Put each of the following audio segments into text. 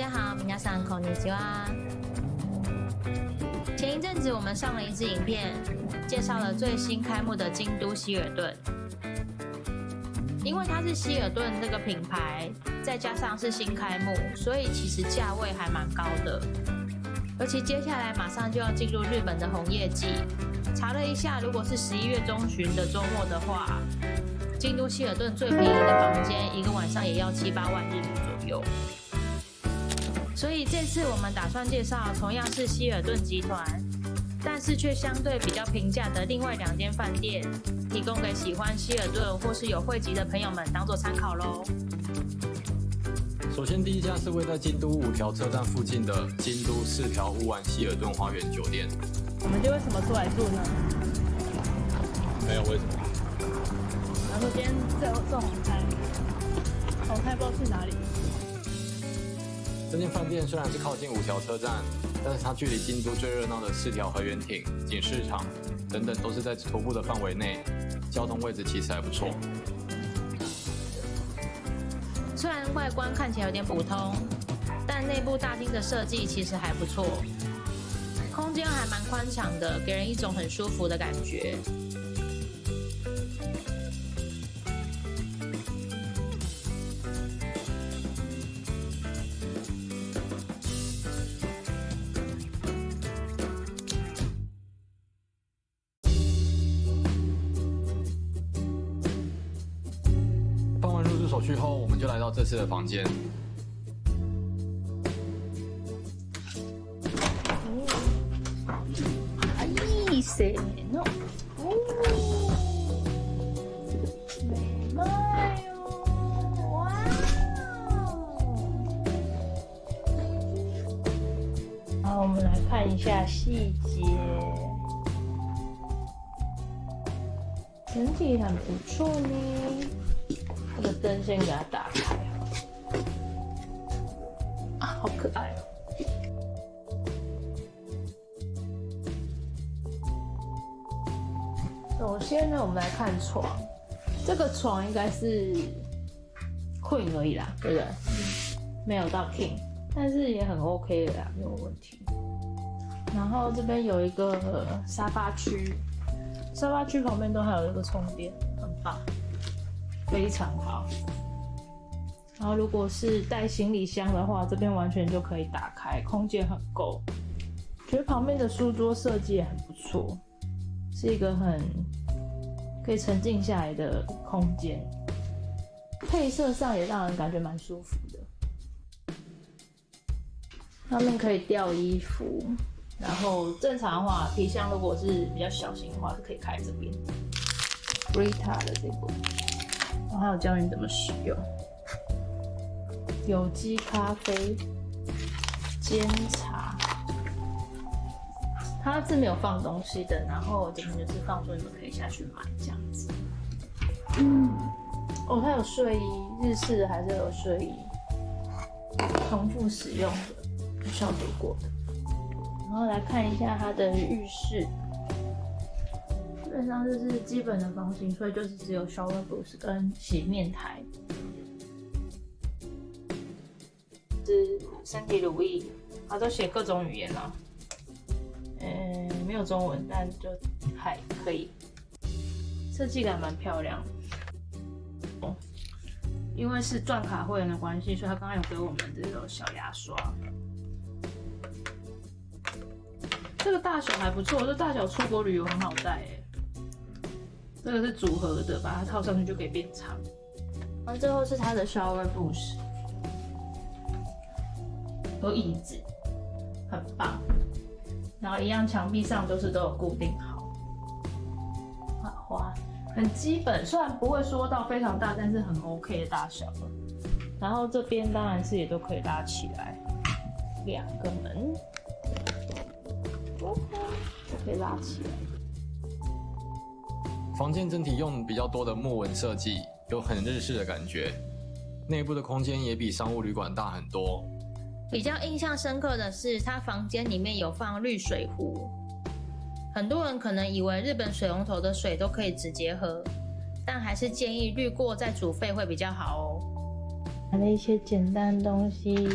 家好，皆さんこんにちは。前一阵子我们上了一支影片，介绍了最新开幕的京都希尔顿。因为它是希尔顿这个品牌，再加上是新开幕，所以其实价位还蛮高的。而且接下来马上就要进入日本的红叶季，查了一下，如果是11月中旬的周末的话，京都希尔顿最便宜的房间一个晚上也要7、8万日币左右。所以这次我们打算介绍同样是希尔顿集团，但是却相对比较平价的另外2间饭店，提供给喜欢希尔顿或是有汇集的朋友们当做参考咯。首先第一家是位在京都5条车站附近的京都4条乌丸希尔顿花园酒店。我们就为什么出来住呢？没有为什么。然后今天这红菜不知道去哪里。这间饭店虽然是靠近5条车站，但是它距离京都最热闹的4条河原町、锦市场等等都是在徒步的范围内，交通位置其实还不错。虽然外观看起来有点普通，但内部大厅的设计其实还不错，空间还蛮宽敞的，给人一种很舒服的感觉。办完入住手续后，我们就来到这次的房间。いいせーの。めまよ。哇哦！好，我们来看一下细节，整体很不错呢。这个灯先给它打开啊，好可爱哦！首先呢，我们来看床，这个床应该是 Queen 而已啦，对不对？没有到 King， 但是也很 OK 的啦，没有问题。然后这边有一个沙发区，沙发区旁边都还有一个充电，很棒。非常好，然后如果是带行李箱的话，这边完全就可以打开，空间很够。觉得旁边的书桌设计也很不错，是一个很可以沉静下来的空间。配色上也让人感觉蛮舒服的，上面可以吊衣服，然后正常的话，皮箱如果是比较小型的话，是可以开这边。Brita 的这个。还有教你怎么使用有机咖啡、煎茶，它是没有放东西的，然后这边就是放说你们可以下去买这样子。哦，它有睡衣，日式的还是有睡衣，重复使用的，消毒过的。然后来看一下它的浴室。基本上就是基本的房型，所以就是只有 shower booth 跟洗面台，是身体乳液，它都写各种语言啦，没有中文，但就还可以，设计感蛮漂亮的。哦，因为是钻卡会员的关系，所以他刚刚有给我们这种小牙刷。这个大小还不错，这大小出国旅游很好带耶。这个是组合的，把它套上去就可以变长。然后最后是它的 shower booth， 有椅子，很棒。然后一样墙壁上都有固定好。花很基本，虽然不会说到非常大，但是很 OK 的大小了。然后这边当然是也都可以拉起来，2个门，可以拉起来。房间整体用比较多的木纹设计，有很日式的感觉。内部的空间也比商务旅馆大很多。比较印象深刻的是，它房间里面有放滤水壶。很多人可能以为日本水龙头的水都可以直接喝，但还是建议滤过再煮沸会比较好哦。买了一些简单的东西，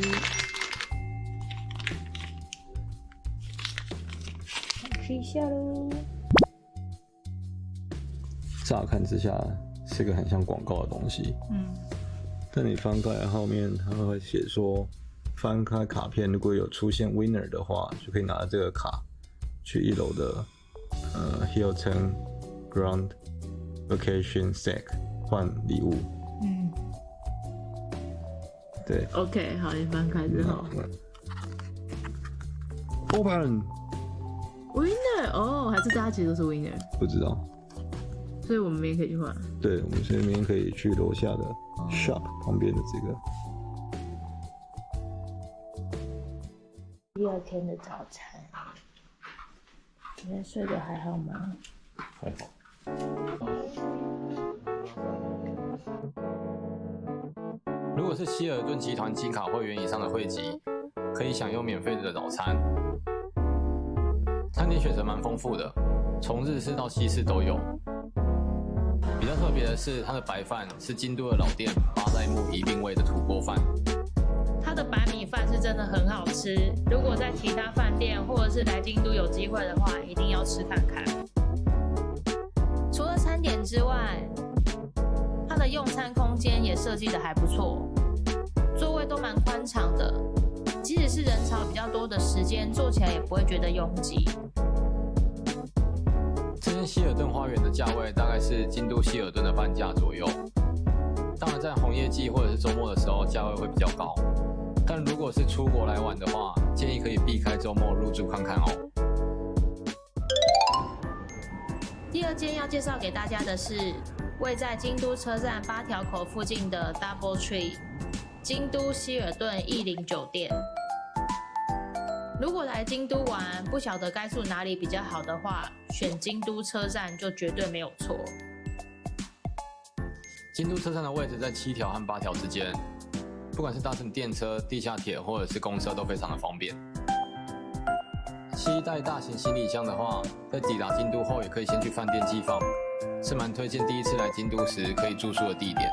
试一下喽。乍看之下是个很像广告的东西，但你翻开来后面，它会写说，翻开卡片如果有出现 winner 的话，就可以拿着这个卡去1楼的Hilton Grand Vacation Stack 换礼物。对 ，OK， 好，你翻开之后 ，Open，Winner 哦，还是大家其实都是 Winner， 不知道，所以我们也可以去换。对，我们这边可以去楼下的 shop 旁边的这个。第2天的早餐，今天睡得还好吗？还好。如果是希尔顿集团金卡会员以上的会籍，可以享用免费的早餐。餐点选择蛮丰富的，从日式到西式都有。比较特别的是，它的白饭是京都的老店八代目一定味的土锅饭。它的白米饭是真的很好吃，如果在其他饭店或者是来京都有机会的话，一定要吃看看。除了餐点之外，它的用餐空间也设计的还不错，座位都蛮宽敞的，即使是人潮比较多的时间，坐起来也不会觉得拥挤。这间希尔顿花园的价位大概是京都希尔顿的半价左右，当然在红叶季或者是周末的时候价位会比较高，但如果是出国来玩的话，建议可以避开周末入住看看哦。第2间要介绍给大家的是位在京都车站8条口附近的 Double Tree 京都希尔顿逸林酒店。如果来京都玩，不晓得该住哪里比较好的话，选京都车站就绝对没有错。京都车站的位置在7条和8条之间，不管是搭乘电车、地下铁或者是公车都非常的方便。携带大型行李箱的话，在抵达京都后也可以先去饭店寄放，是蛮推荐第一次来京都时可以住宿的地点。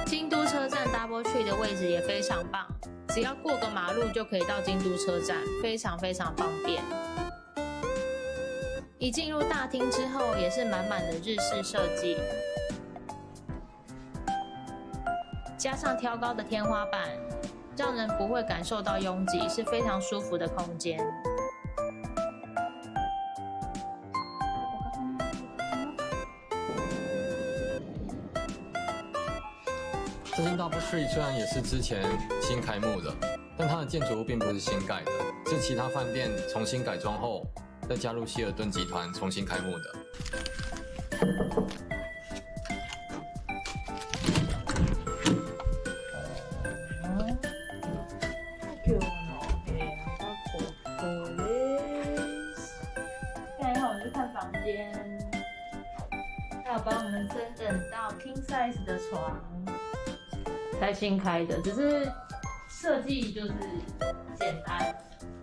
京都车站 Double Tree 的位置也非常棒，只要过个马路就可以到京都车站，非常非常方便。一进入大厅之后，也是满满的日式设计，加上挑高的天花板，让人不会感受到拥挤，是非常舒服的空间。这间 Double Tree 虽然也是之前新开幕的，但它的建筑物并不是新盖的，是其他饭店重新改装后，再加入希尔顿集团重新开幕的。现在我们去看房间，还有帮我们升等到 King Size 的床，才新开的，只是设计就是简单。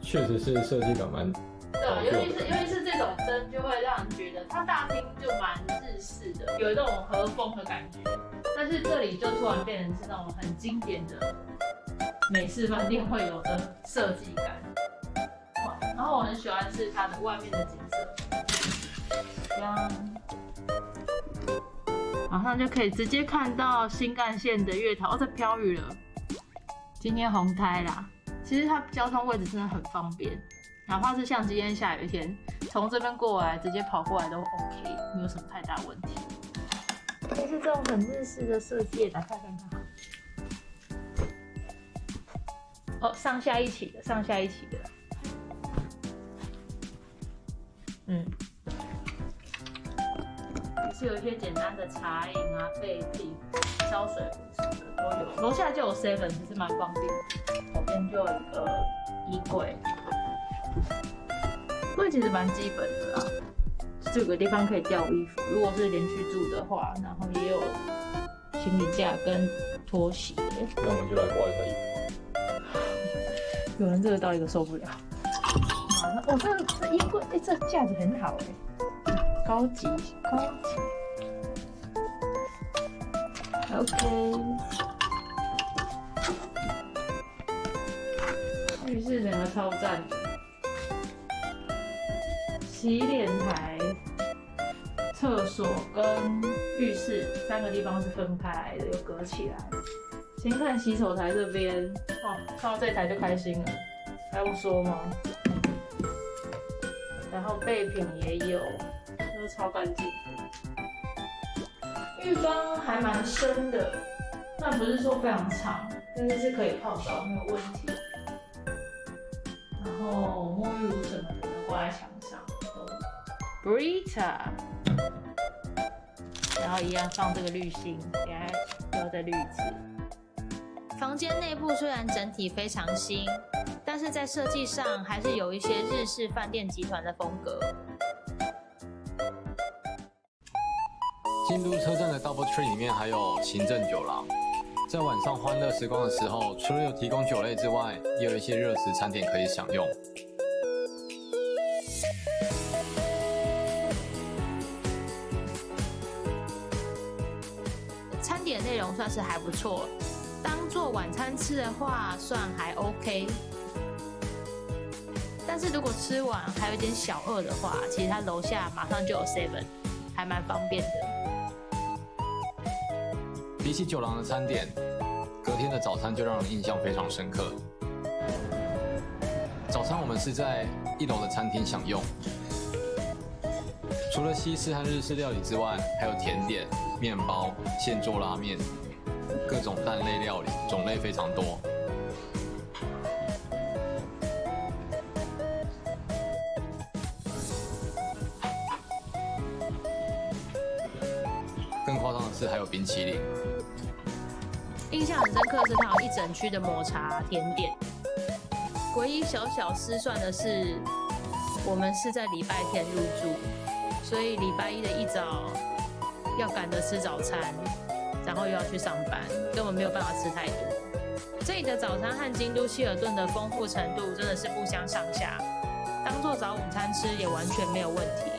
确实是设计感蛮对，尤其是这种灯，就会让人觉得它大厅就蛮日式的，有那种和风的感觉。但是这里就突然变成是那种很经典的美式饭店会有的设计感。然后我很喜欢是它的外面的景色，这样马上就可以直接看到新干线的月台。哦，在飘雨了，今天红胎啦。其实它交通位置真的很方便，哪怕是像今天下雨天，从这边过来直接跑过来都 OK， 没有什么太大问题。也是这种很日式的设计，打开看看。哦，上下一起的，上下一起的。也是有一些简单的茶饮啊、备品、烧水壶什么的都有。楼下就有 7， 其实蛮方便的。左边就有一个衣柜，衣柜其实蛮基本的啦，就有个地方可以吊衣服。如果是连续住的话，然后也有行李架跟拖鞋。那我们就来挂一下衣服。有人热到一个受不了。哦，这衣柜，这架子很好高级。OK。浴室整个超赞的，洗脸台、厕所跟浴室3个地方是分开来的，有隔起来。先看洗手台这边，哦，看到这台就开心了，还用说吗？然后备品也有，都超干净。浴缸还蛮深的，但不是说非常长，但是是可以泡澡没有问题。然后沐浴乳什么的都挂在墙上。Brita， 然后一样放这个滤芯，给它留着滤纸。房间内部虽然整体非常新，但是在设计上还是有一些日式饭店集团的风格。京都车站的 Double Tree 里面还有行政酒廊，在晚上欢乐时光的时候，除了有提供酒类之外，也有一些热食餐点可以享用。餐点内容算是还不错，当做晚餐吃的话，算还 OK。但是如果吃完还有点小饿的话，其实它楼下马上就有 7， 还蛮方便的。比起酒廊的餐点，隔天的早餐就让人印象非常深刻。早餐我们是在1楼的餐厅享用，除了西式和日式料理之外，还有甜点、面包、现做拉面，各种蛋类料理，种类非常多。更夸张的是，还有冰淇淋。印象很深刻的是，它有一整区的抹茶甜点。唯一小小失算的是，我们是在礼拜天入住，所以礼拜一的一早要赶着吃早餐，然后又要去上班，根本没有办法吃太多。这里的早餐和京都希尔顿的丰富程度真的是不相上下，当做早午餐吃也完全没有问题。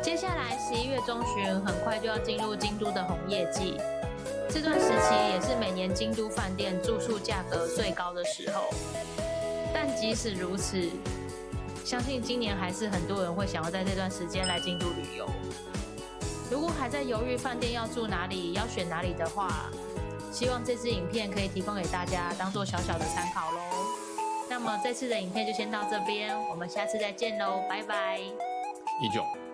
接下来11月中旬，很快就要进入京都的红叶季。这段时期也是每年京都饭店住宿价格最高的时候，但即使如此，相信今年还是很多人会想要在这段时间来京都旅游。如果还在犹豫饭店要住哪里、要选哪里的话，希望这支影片可以提供给大家当做小小的参考咯。那么这次的影片就先到这边，我们下次再见咯，拜拜。以上。